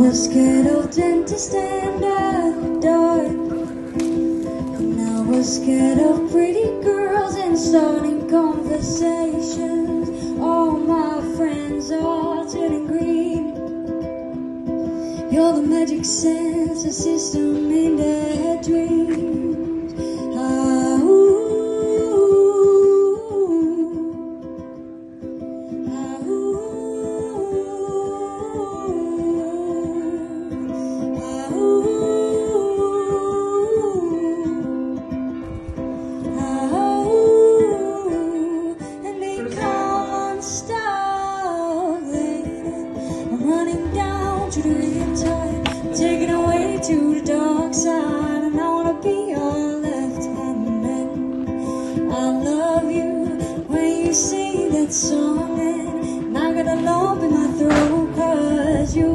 was scared of dentists and a dart. And I was scared of pretty girls and starting conversations. All my friends are turning green. You're the magic sensor system in their dreams. Ah, ooh. Ah, ooh. Ah, ooh. Ah, ooh. And they come unstalling. I'm running down to the riptide, taken away to the dark side.